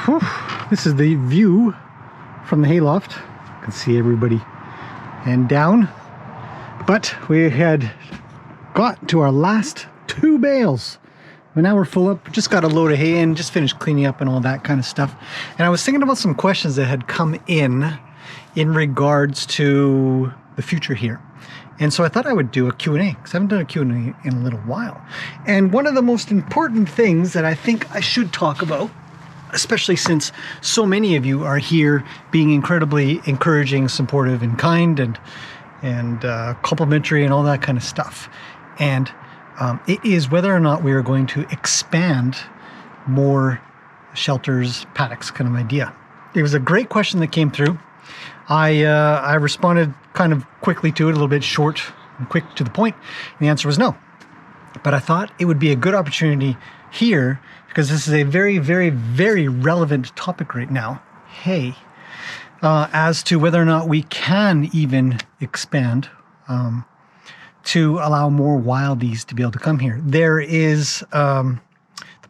Whew. This is the view from the hayloft. You can see everybody and down. But we had got to our last 2 bales. But now we're full up. Just got a load of hay in, just finished cleaning up and all that kind of stuff. And I was thinking about some questions that had come in regards to the future here. And so I thought I would do a Q&A, because I haven't done a Q&A in a little while. And one of the most important things that I think I should talk about, especially since so many of you are here being incredibly encouraging, supportive, and kind, and complimentary and all that kind of stuff. And it is whether or not we are going to expand more shelters, paddocks kind of idea. It was a great question that came through. I responded kind of quickly to it, a little bit short and quick to the point. And the answer was no. But I thought it would be a good opportunity here, because this is a very, very, very relevant topic right now, hay, as to whether or not we can even expand to allow more wildies to be able to come here. There is, the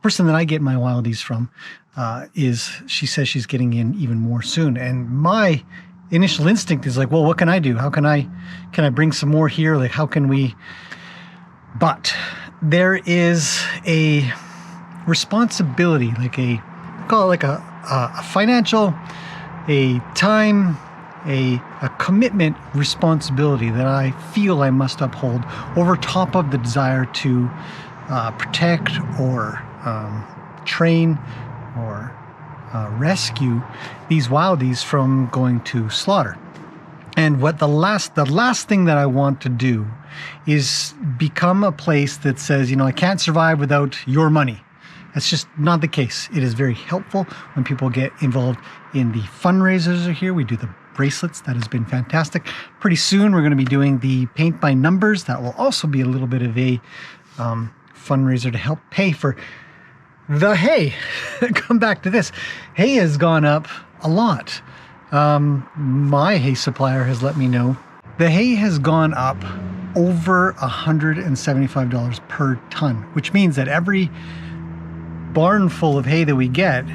person that I get my wildies from she says she's getting in even more soon. And my initial instinct is like, well, what can I do? How can I bring some more here? Like, how can we? But there is a responsibility, like call it like a financial, a time, a commitment responsibility that I feel I must uphold over top of the desire to protect or train or rescue these wildies from going to slaughter. And what the last thing that I want to do is become a place that says, you know, I can't survive without your money. That's just not the case. It is very helpful when people get involved in the fundraisers here. We do the bracelets. That has been fantastic. Pretty soon we're going to be doing the paint by numbers. That will also be a little bit of a fundraiser to help pay for the hay. Come back to this. Hay has gone up a lot. My hay supplier has let me know the hay has gone up over $175 per ton, which means that every barn full of hay that we get,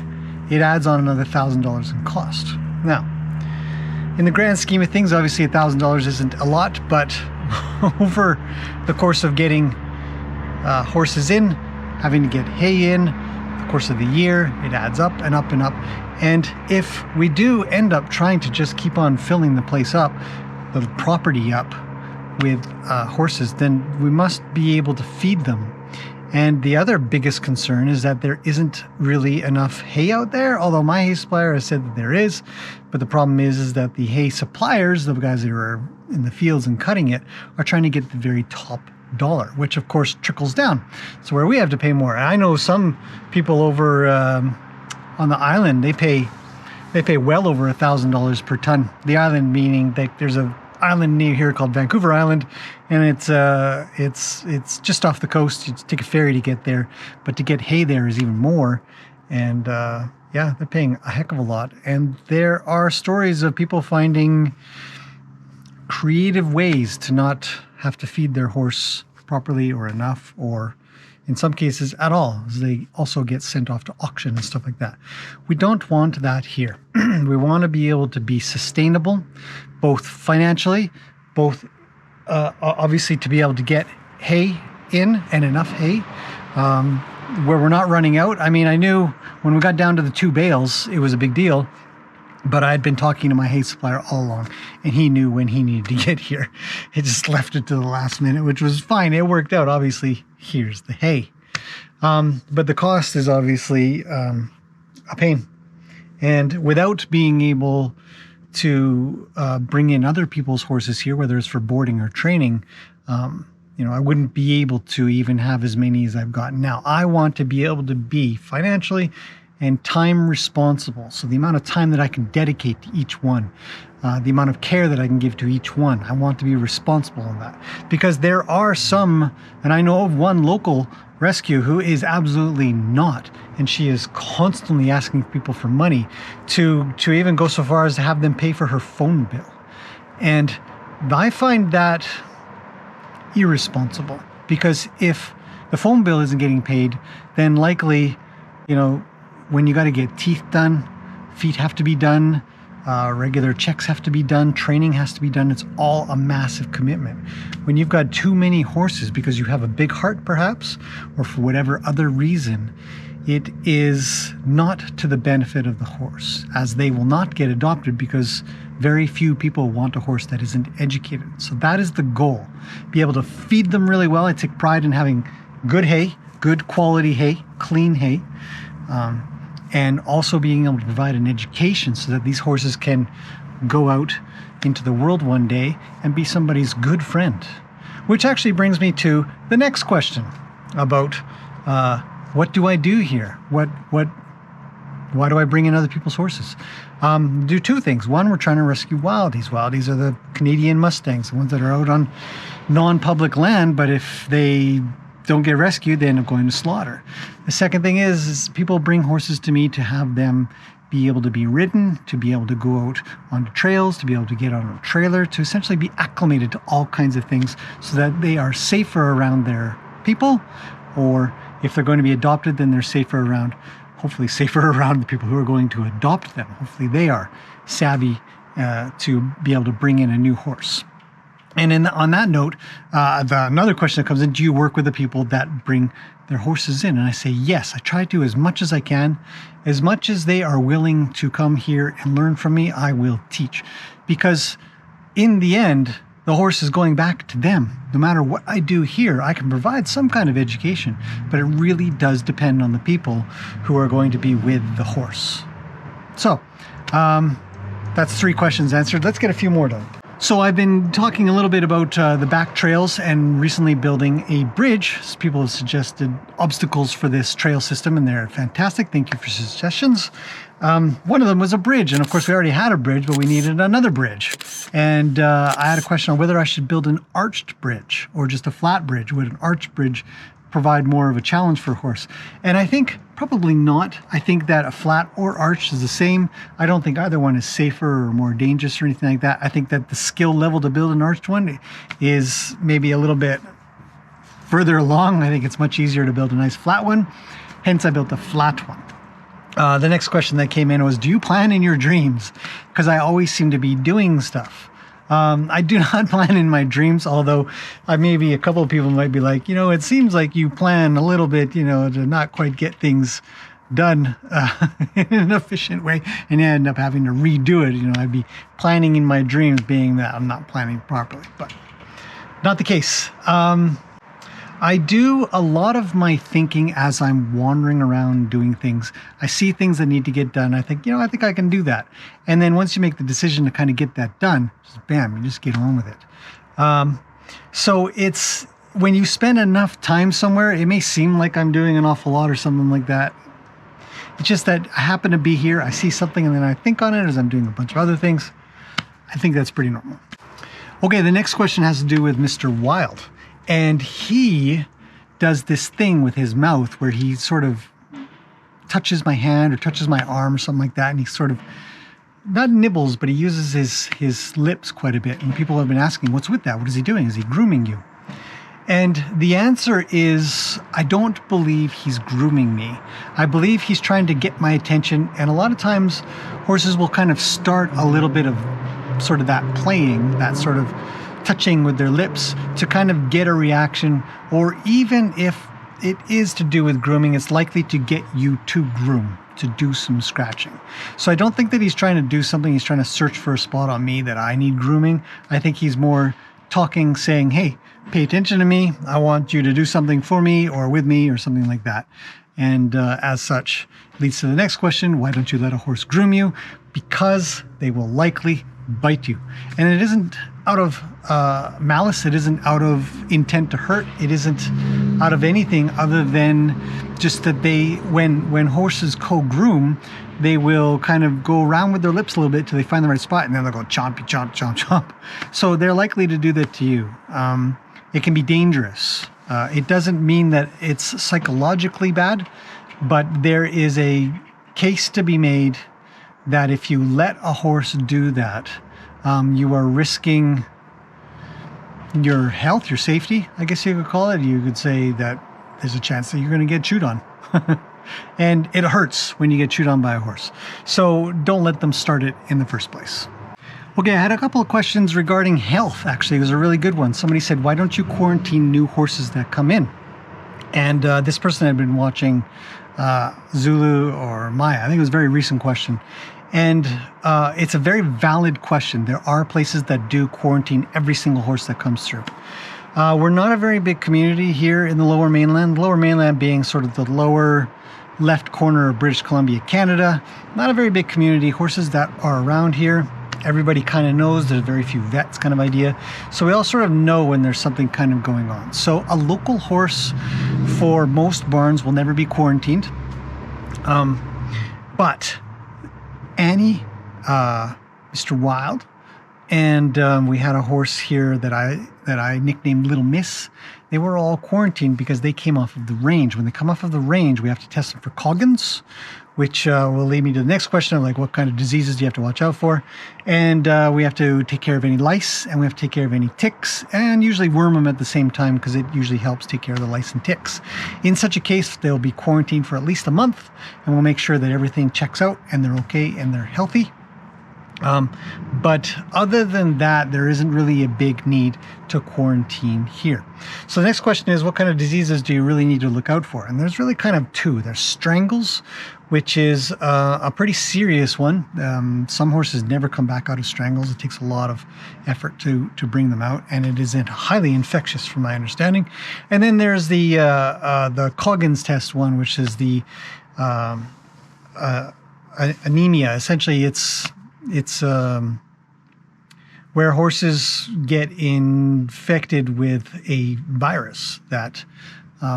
it adds on another $1,000 in cost. Now, in the grand scheme of things, obviously $1,000 isn't a lot, but over the course of getting horses in, having to get hay in, the course of the year, it adds up and up and up. And if we do end up trying to just keep on filling the place up, the property up with horses, then we must be able to feed them. And the other biggest concern is that there isn't really enough hay out there, although my hay supplier has said that there is. But the problem is that the hay suppliers, the guys that are in the fields and cutting it, are trying to get the very top dollar, which of course trickles down. So where we have to pay more. And I know some people over on the island, they pay well over $1,000 per ton. The island meaning that there's a island near here called Vancouver Island, and it's just off the coast. You take a ferry to get there, but to get hay there is even more. And yeah, they're paying a heck of a lot. And there are stories of people finding creative ways to not have to feed their horse properly or enough, or in some cases at all, as they also get sent off to auction and stuff like that. We don't want that here. We want to be able to be sustainable, both financially, both obviously to be able to get hay in and enough hay, where we're not running out. I mean, I knew when we got down to the 2 bales, it was a big deal. But I had been talking to my hay supplier all along, and he knew when he needed to get here. He just left it to the last minute, which was fine. It worked out. Obviously, here's the hay. But the cost is obviously a pain. And without being able to bring in other people's horses here, whether it's for boarding or training, you know, I wouldn't be able to even have as many as I've got now. I want to be able to be financially and time responsible. So the amount of time that I can dedicate to each one, the amount of care that I can give to each one, I want to be responsible in that. Because there are some, and I know of one local rescue who is absolutely not, and she is constantly asking people for money to even go so far as to have them pay for her phone bill. And I find that irresponsible, because if the phone bill isn't getting paid, then likely, you know, when you got to get teeth done, feet have to be done, regular checks have to be done, training has to be done. It's all a massive commitment. When you've got too many horses because you have a big heart perhaps, or for whatever other reason, it is not to the benefit of the horse, as they will not get adopted because very few people want a horse that isn't educated. So that is the goal. Be able to feed them really well. I take pride in having good hay, good quality hay, clean hay, and also being able to provide an education so that these horses can go out into the world one day and be somebody's good friend. Which actually brings me to the next question about what do I do here? Why do I bring in other people's horses? Do two things. One, we're trying to rescue wildies. Wildies are the Canadian Mustangs, the ones that are out on non-public land, but if they don't get rescued, they end up going to slaughter. The second thing is people bring horses to me to have them be able to be ridden, to be able to go out onto trails, to be able to get on a trailer, to essentially be acclimated to all kinds of things so that they are safer around their people, or if they're going to be adopted, then they're safer around, hopefully safer around the people who are going to adopt them. Hopefully they are savvy to be able to bring in a new horse. And on that note, another question that comes in, do you work with the people that bring their horses in? And I say, yes, I try to as much as I can. As much as they are willing to come here and learn from me, I will teach. Because in the end, the horse is going back to them. No matter what I do here, I can provide some kind of education, but it really does depend on the people who are going to be with the horse. So, that's 3 questions answered. Let's get a few more done. So I've been talking a little bit about the back trails and recently building a bridge. People have suggested obstacles for this trail system, and they're fantastic. Thank you for suggestions. One of them was a bridge, and of course we already had a bridge, but we needed another bridge. And I had a question on whether I should build an arched bridge or just a flat bridge. Would an arched bridge provide more of a challenge for a horse? And I think probably not. I think that a flat or arched is the same. I don't think either one is safer or more dangerous or anything like that. I think that the skill level to build an arched one is maybe a little bit further along. I think it's much easier to build a nice flat one. Hence I built a flat one. The next question that came in was, do you plan in your dreams? Because I always seem to be doing stuff. I do not plan in my dreams, although maybe a couple of people might be like, it seems like you plan a little bit, to not quite get things done in an efficient way, and you end up having to redo it. I'd be planning in my dreams, being that I'm not planning properly, but not the case. I do a lot of my thinking as I'm wandering around doing things. I see things that need to get done. I think, I think I can do that. And then once you make the decision to kind of get that done, just bam, you just get on with it. So it's when you spend enough time somewhere, it may seem like I'm doing an awful lot or something like that. It's just that I happen to be here, I see something, and then I think on it as I'm doing a bunch of other things. I think that's pretty normal. Okay, the next question has to do with Mr. Wild. And he does this thing with his mouth where he sort of touches my hand or touches my arm or something like that. And he sort of, not nibbles, but he uses his lips quite a bit. And people have been asking, what's with that? What is he doing? Is he grooming you? And the answer is, I don't believe he's grooming me. I believe he's trying to get my attention. And a lot of times horses will kind of start a little bit of sort of that playing, that sort of touching with their lips to kind of get a reaction, or even if it is to do with grooming, it's likely to get you to groom, to do some scratching. So I don't think that he's trying to do something, he's trying to search for a spot on me that I need grooming. I think he's more talking, saying, hey, pay attention to me, I want you to do something for me or with me or something like that. And as such, leads to the next question, why don't you let a horse groom you? Because they will likely bite you. And it isn't out of malice, it isn't out of intent to hurt, it isn't out of anything other than just that they, when horses co-groom, they will kind of go around with their lips a little bit till they find the right spot, and then they'll go chompy, chomp, chomp, chomp. So they're likely to do that to you. It can be dangerous. It doesn't mean that it's psychologically bad, but there is a case to be made that if you let a horse do that, you are risking your health, your safety, I guess you could call it. You could say that there's a chance that you're going to get chewed on. And it hurts when you get chewed on by a horse. So don't let them start it in the first place. Okay, I had a couple of questions regarding health. Actually, it was a really good one. Somebody said, why don't you quarantine new horses that come in? And this person had been watching Zulu or Maya. I think it was a very recent question. And it's a very valid question. There are places that do quarantine every single horse that comes through. We're not a very big community here in the Lower Mainland. Lower Mainland being sort of the lower left corner of British Columbia, Canada. Not a very big community. Horses that are around here, everybody kind of knows. There's very few vets kind of idea. So we all sort of know when there's something kind of going on. So a local horse for most barns will never be quarantined. But Annie, Mr. Wild, and we had a horse here that I nicknamed Little Miss. They were all quarantined because they came off of the range. When they come off of the range, we have to test them for Coggins, which will lead me to the next question of like what kind of diseases do you have to watch out for. And we have to take care of any lice, and we have to take care of any ticks, and usually worm them at the same time because it usually helps take care of the lice and ticks. In such a case, they'll be quarantined for at least a month, and we'll make sure that everything checks out and they're okay and they're healthy. But other than that, there isn't really a big need to quarantine here. So the next question is, what kind of diseases do you really need to look out for? And there's really kind of two. There's strangles, which is a pretty serious one. Some horses never come back out of strangles. It takes a lot of effort to bring them out, and it is highly infectious from my understanding. And then there's the Coggins test one, which is the anemia. Essentially, it's where horses get infected with a virus that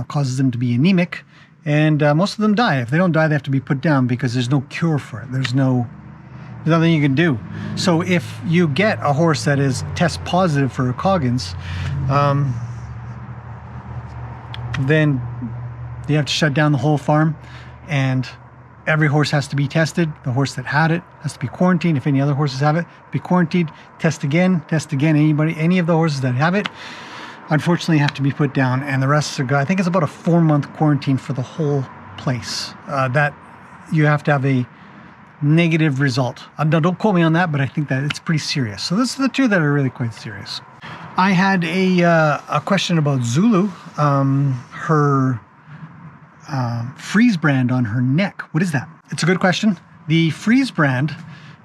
causes them to be anemic, and most of them die. If they don't die, they have to be put down because there's no cure for it. There's nothing you can do. So if you get a horse that is test positive for a Coggins, then you have to shut down the whole farm, and every horse has to be tested. The horse that had it has to be quarantined. If any other horses have it, be quarantined. Test again. Any of the horses that have it, unfortunately, have to be put down. And the rest are, I think it's about a 4-month quarantine for the whole place. That you have to have a negative result. Now, don't quote me on that, but I think that it's pretty serious. So this are the two that are really quite serious. I had a question about Zulu. Her freeze brand on her neck. What is that? It's a good question. The freeze brand,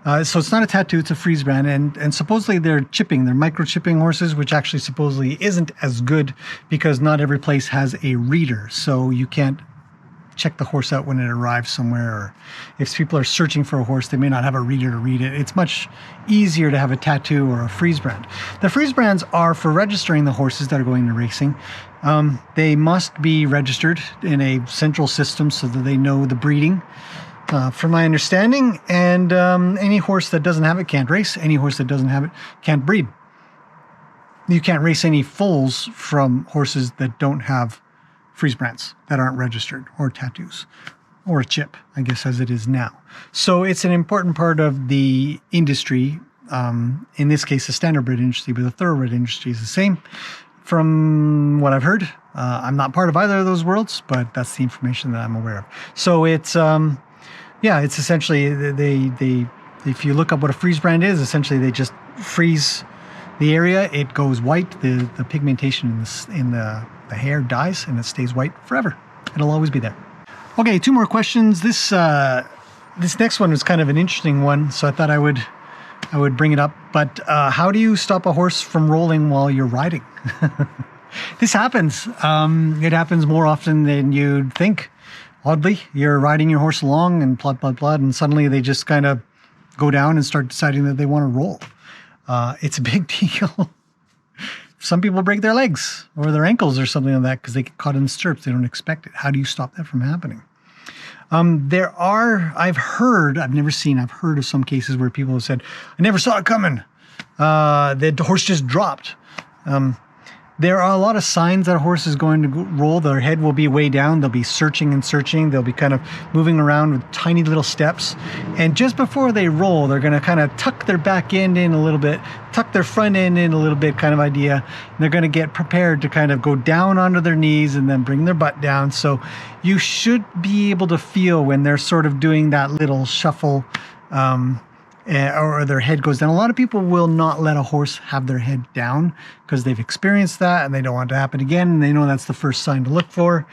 so it's not a tattoo, it's a freeze brand, and supposedly they're microchipping horses, which actually supposedly isn't as good because not every place has a reader, so you can't check the horse out when it arrives somewhere, or if people are searching for a horse, they may not have a reader to read it. It's much easier to have a tattoo or a freeze brand. The freeze brands are for registering the horses that are going to racing. They must be registered in a central system so that they know the breeding, from my understanding, and any horse that doesn't have it can't race. Any horse that doesn't have it can't breed. You can't race any foals from horses that don't have freeze brands, that aren't registered, or tattoos, or a chip, I guess, as it is now. So it's an important part of the industry. In this case, the standardbred industry, but the thoroughbred industry is the same. From what I've heard, I'm not part of either of those worlds, but that's the information that I'm aware of. So it's, it's essentially, if you look up what a freeze brand is, essentially they just freeze the area. It goes white. The pigmentation in the hair dies, and it stays white forever. It'll always be there. Okay, 2 more questions. This next one was kind of an interesting one, so I thought I would bring it up. But how do you stop a horse from rolling while you're riding? This happens. It happens more often than you'd think. Oddly, you're riding your horse along and plod, and suddenly they just kind of go down and start deciding that they want to roll. It's a big deal. Some people break their legs or their ankles or something like that because they get caught in the stirrups. They don't expect it. How do you stop that from happening? I've heard of some cases where people have said, I never saw it coming. The horse just dropped. There are a lot of signs that a horse is going to roll. Their head will be way down. They'll be searching and searching. They'll be kind of moving around with tiny little steps. And just before they roll, they're going to kind of tuck their back end in a little bit, tuck their front end in a little bit, kind of idea. And they're going to get prepared to kind of go down onto their knees and then bring their butt down. So you should be able to feel when they're sort of doing that little shuffle, or their head goes down. A lot of people will not let a horse have their head down because they've experienced that and they don't want it to happen again. And they know that's the first sign to look for.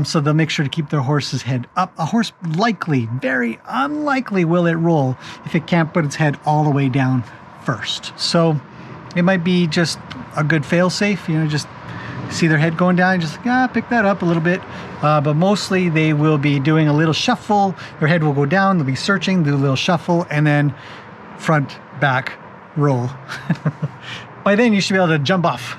So they'll make sure to keep their horse's head up. A horse likely, very unlikely will it roll if it can't put its head all the way down first. So it might be just a good fail-safe, you know, just see their head going down, just pick that up a little bit. But mostly they will be doing a little shuffle. Their head will go down, they'll be searching, do a little shuffle, and then front, back, roll. By then you should be able to jump off.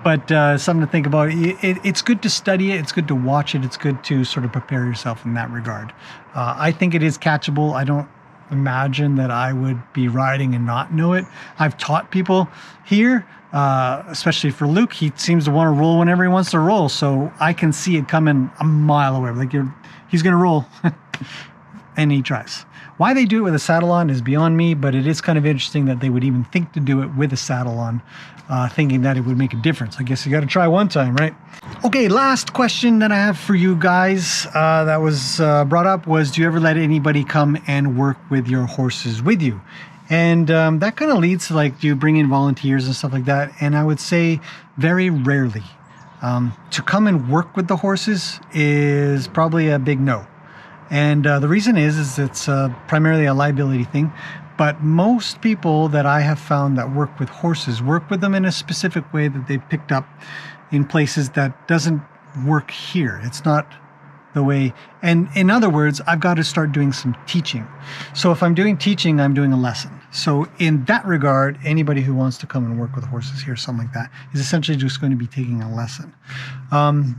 But something to think about. It's good to study it, it's good to watch it, it's good to sort of prepare yourself in that regard. I think it is catchable. I don't imagine that I would be riding and not know it. I've taught people here, especially for Luke. He seems to want to roll whenever he wants to roll, so I can see it coming a mile away. Like he's gonna roll. And he tries. Why they do it with a saddle on is beyond me, but it is kind of interesting that they would even think to do it with a saddle on, thinking that it would make a difference. I guess you got to try one time, right? Okay, last question that I have for you guys that was brought up was, do you ever let anybody come and work with your horses with you? And that kind of leads to, like, do you bring in volunteers and stuff like that? And I would say very rarely. To come and work with the horses is probably a big no. And the reason is it's primarily a liability thing, but most people that I have found that work with horses work with them in a specific way that they've picked up in places that doesn't work here. It's not the way, and in other words, I've got to start doing some teaching. So if I'm doing teaching, I'm doing a lesson. So in that regard, anybody who wants to come and work with horses here, something like that, is essentially just going to be taking a lesson.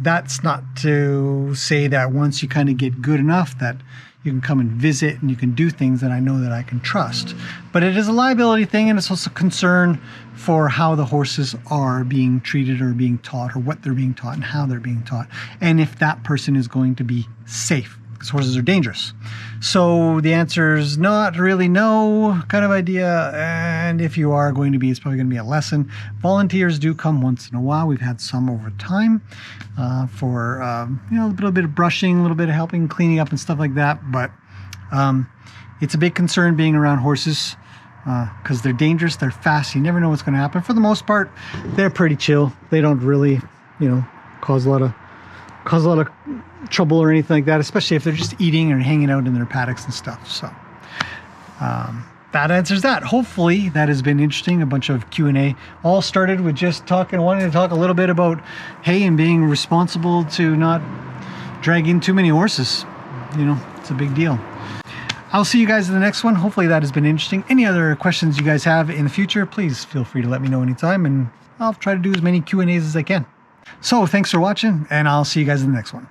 That's not to say that once you kind of get good enough that you can come and visit and you can do things that I know that I can trust. But it is a liability thing, and it's also a concern for how the horses are being treated or being taught, or what they're being taught and how they're being taught, and if that person is going to be safe, because horses are dangerous. So the answer is not really no, kind of idea. And if you are going to be, it's probably going to be a lesson. Volunteers do come once in a while. We've had some over time for you know, a little bit of brushing, a little bit of helping, cleaning up and stuff like that. But it's a big concern being around horses because they're dangerous, they're fast. You never know what's going to happen. For the most part, they're pretty chill. They don't really, you know, cause a lot of trouble or anything like that, especially if they're just eating or hanging out in their paddocks and stuff. So that answers that. Hopefully that has been interesting. A bunch of Q&A. All started with just wanting to talk a little bit about hay and being responsible to not drag in too many horses. You know, it's a big deal. I'll see you guys in the next one. Hopefully that has been interesting. Any other questions you guys have in the future, please feel free to let me know anytime, and I'll try to do as many Q&As as I can. So thanks for watching, and I'll see you guys in the next one.